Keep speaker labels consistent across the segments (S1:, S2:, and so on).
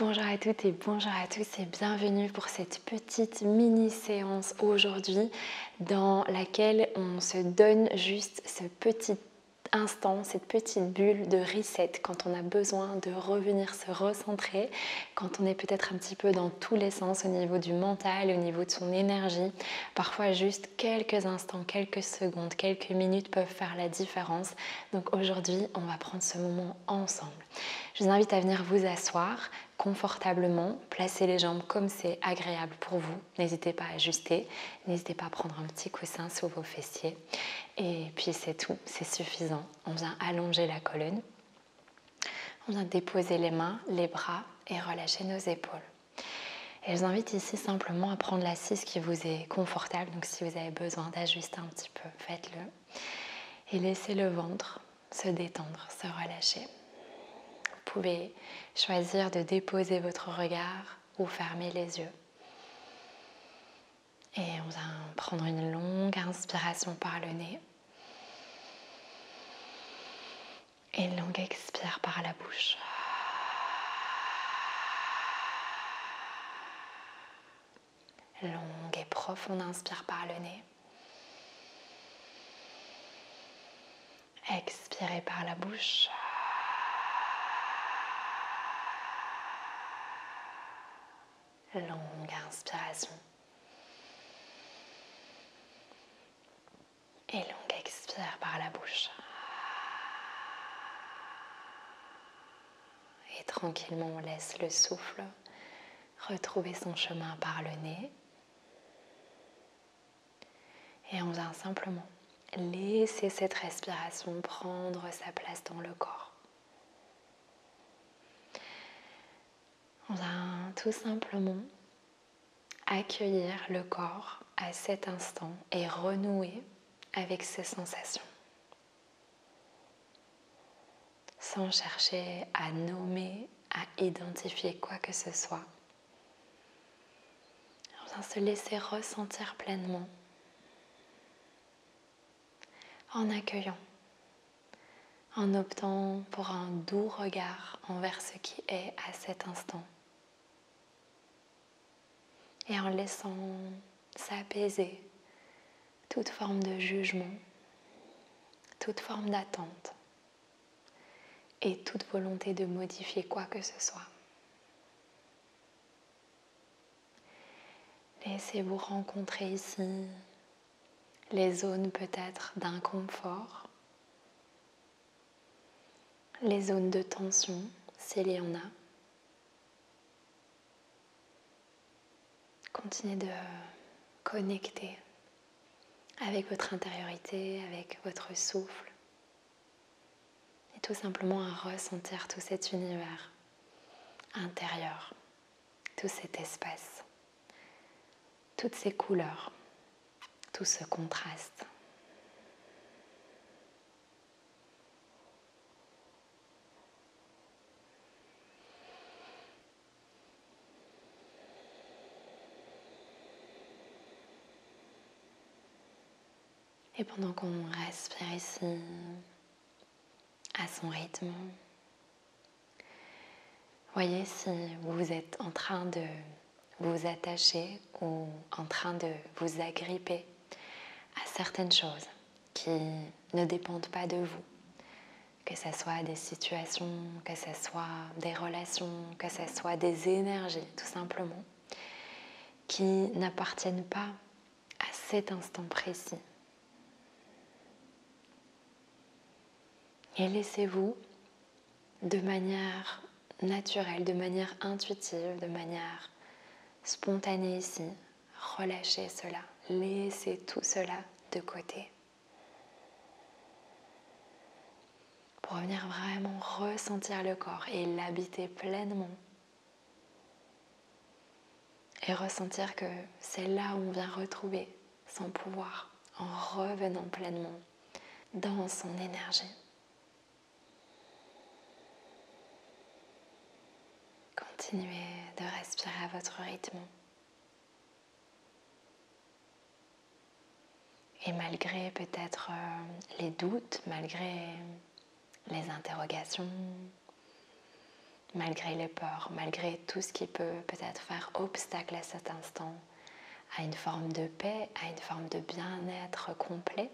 S1: Bonjour à toutes et bonjour à tous et bienvenue pour cette petite mini-séance aujourd'hui dans laquelle on se donne juste ce petit instant, cette petite bulle de reset quand on a besoin de revenir se recentrer, quand on est peut-être un petit peu dans tous les sens au niveau du mental, au niveau de son énergie. Parfois juste quelques instants, quelques secondes, quelques minutes peuvent faire la différence. Donc aujourd'hui, on va prendre ce moment ensemble. Je vous invite à venir vous asseoir confortablement, placer les jambes comme c'est agréable pour vous. N'hésitez pas à ajuster, n'hésitez pas à prendre un petit coussin sous vos fessiers. Et puis c'est tout, c'est suffisant. On vient allonger la colonne, on vient déposer les mains, les bras et relâcher nos épaules. Et je vous invite ici simplement à prendre l'assise qui vous est confortable. Donc si vous avez besoin d'ajuster un petit peu, faites-le. Et laissez le ventre se détendre, se relâcher. Vous pouvez choisir de déposer votre regard ou fermer les yeux. Et on va prendre une longue inspiration par le nez. Et une longue expire par la bouche. Longue et profonde inspire par le nez. Expirez par la bouche. Longue inspiration. Et longue expire par la bouche. Et tranquillement, on laisse le souffle retrouver son chemin par le nez. Et on vient simplement laisser cette respiration prendre sa place dans le corps. On va tout simplement accueillir le corps à cet instant et renouer avec ses sensations. Sans chercher à nommer, à identifier quoi que ce soit. On vient se laisser ressentir pleinement en accueillant, en optant pour un doux regard envers ce qui est à cet instant. Et en laissant s'apaiser toute forme de jugement, toute forme d'attente et toute volonté de modifier quoi que ce soit. Laissez-vous rencontrer ici les zones peut-être d'inconfort, les zones de tension s'il y en a. Continuez de connecter avec votre intériorité, avec votre souffle et tout simplement à ressentir tout cet univers intérieur, tout cet espace, toutes ces couleurs, tout ce contraste. Et pendant qu'on respire ici à son rythme, voyez si vous êtes en train de vous attacher ou en train de vous agripper à certaines choses qui ne dépendent pas de vous. Que ce soit des situations, que ce soit des relations, que ce soit des énergies tout simplement, qui n'appartiennent pas à cet instant précis. Et laissez-vous de manière naturelle, de manière intuitive, de manière spontanée ici, relâcher cela, laissez tout cela de côté. Pour venir vraiment ressentir le corps et l'habiter pleinement. Et ressentir que c'est là où on vient retrouver son pouvoir en revenant pleinement dans son énergie. Continuez de respirer à votre rythme. Et malgré peut-être les doutes, malgré les interrogations, malgré les peurs, malgré tout ce qui peut peut-être faire obstacle à cet instant, à une forme de paix, à une forme de bien-être complet.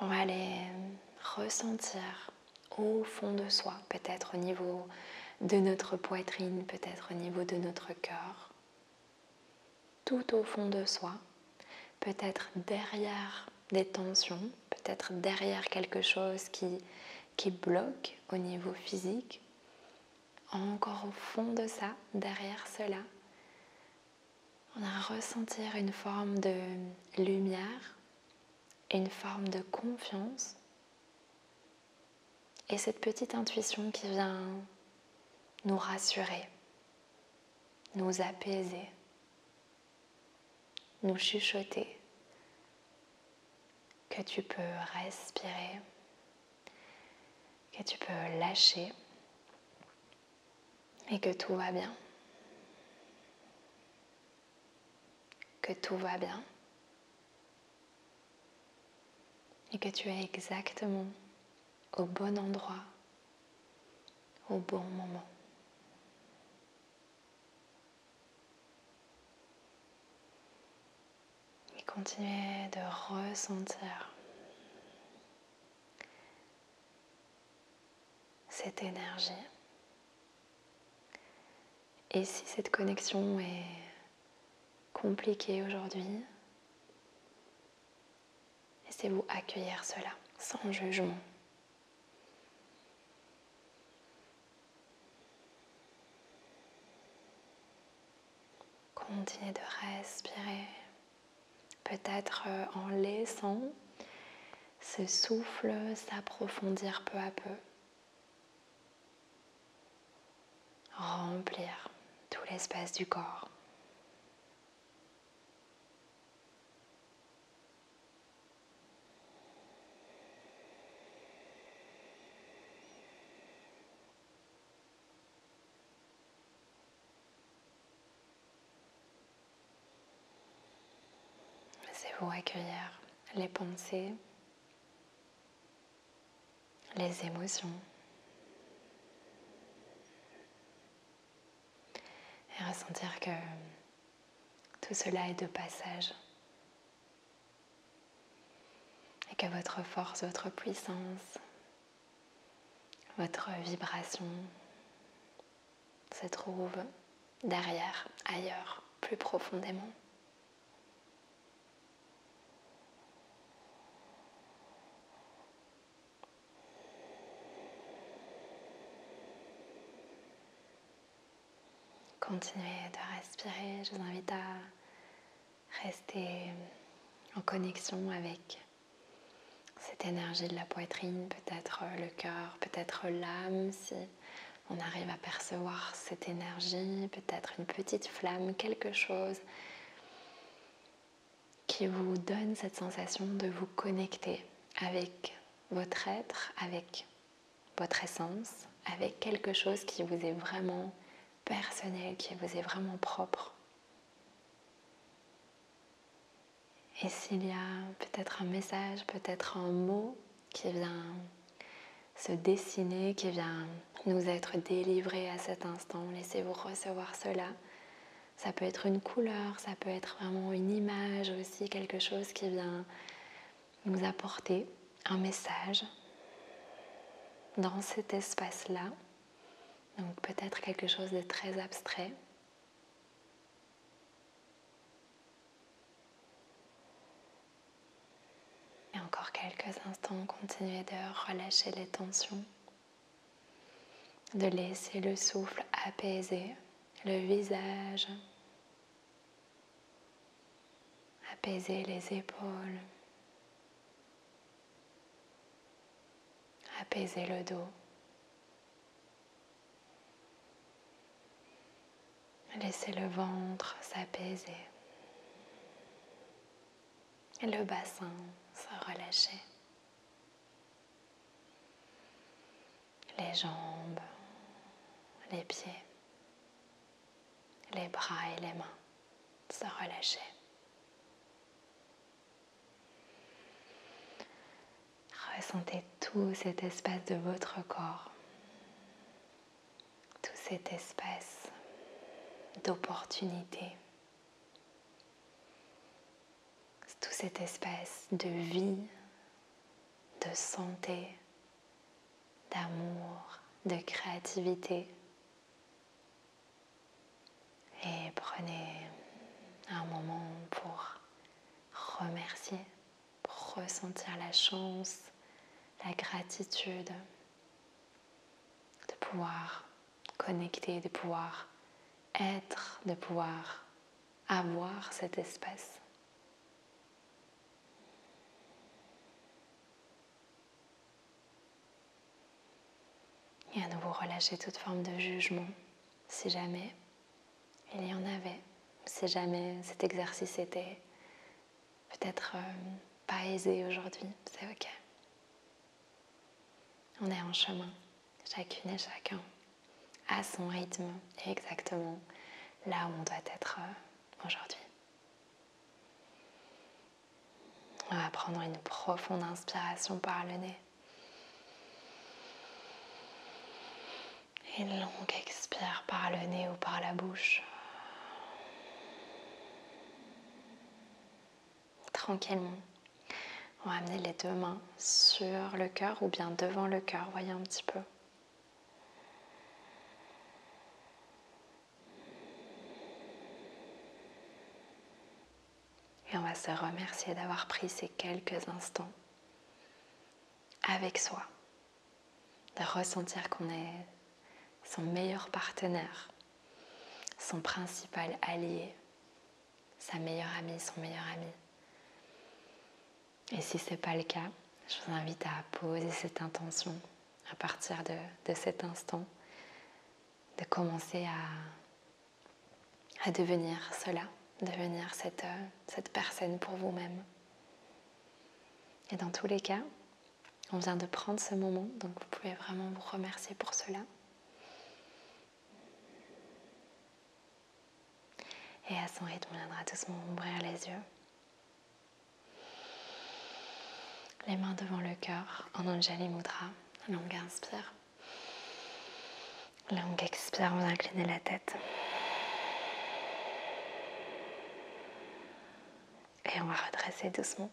S1: On va les ressentir au fond de soi, peut-être au niveau de notre poitrine, peut-être au niveau de notre cœur, tout au fond de soi, peut-être derrière des tensions, peut-être derrière quelque chose qui bloque au niveau physique. Encore au fond de ça, derrière cela, on va ressentir une forme de lumière, une forme de confiance et cette petite intuition qui vient nous rassurer, nous apaiser, nous chuchoter que tu peux respirer, que tu peux lâcher et que tout va bien. Que tout va bien et que tu es exactement au bon endroit, au bon moment. Et continuez de ressentir cette énergie. Et si cette connexion est compliquée aujourd'hui, laissez-vous accueillir cela sans jugement. Continuez de respirer, peut-être en laissant ce souffle s'approfondir peu à peu, remplir tout l'espace du corps. Laissez-vous accueillir les pensées, les émotions et ressentir que tout cela est de passage et que votre force, votre puissance, votre vibration se trouve derrière, ailleurs, plus profondément. Continuez de respirer. Je vous invite à rester en connexion avec cette énergie de la poitrine, peut-être le cœur, peut-être l'âme, si on arrive à percevoir cette énergie, peut-être une petite flamme, quelque chose qui vous donne cette sensation de vous connecter avec votre être, avec votre essence, avec quelque chose qui vous est vraiment personnel, qui vous est vraiment propre. Et s'il y a peut-être un message, peut-être un mot qui vient se dessiner, qui vient nous être délivré à cet instant, laissez-vous recevoir cela. Ça peut être une couleur, ça peut être vraiment une image aussi, quelque chose qui vient nous apporter un message dans cet espace-là. Donc peut-être quelque chose de très abstrait. Et encore quelques instants, continuez de relâcher les tensions, de laisser le souffle apaiser le visage, apaiser les épaules, apaiser le dos. Laissez le ventre s'apaiser et le bassin se relâcher. Les jambes, les pieds, les bras et les mains se relâcher. Ressentez tout tout cet espace de votre corps, tout cet espace d'opportunité, tout cet espace de vie, de santé, d'amour, de créativité. Et prenez un moment pour remercier, pour ressentir la chance, la gratitude de pouvoir connecter, de pouvoir être, de pouvoir avoir cet espace. Et à nouveau relâcher toute forme de jugement, si jamais il y en avait, si jamais cet exercice était peut-être pas aisé aujourd'hui, c'est ok. On est en chemin, chacune et chacun, à son rythme et exactement là où on doit être aujourd'hui. On va prendre une profonde inspiration par le nez. Une longue expire par le nez ou par la bouche. Tranquillement. On va amener les deux mains sur le cœur ou bien devant le cœur, voyez un petit peu. Et on va se remercier d'avoir pris ces quelques instants avec soi, de ressentir qu'on est son meilleur partenaire, son principal allié, sa meilleure amie, son meilleur ami. Et si ce n'est pas le cas, je vous invite à poser cette intention à partir de cet instant, de commencer à devenir cela, devenir cette personne pour vous-même. Et dans tous les cas, on vient de prendre ce moment, donc vous pouvez vraiment vous remercier pour cela. Et à son rythme, on viendra doucement ouvrir les yeux. Les mains devant le cœur, en Anjali Mudra. Longue inspire. Longue expire, vous inclinez la tête. Et on va redresser doucement.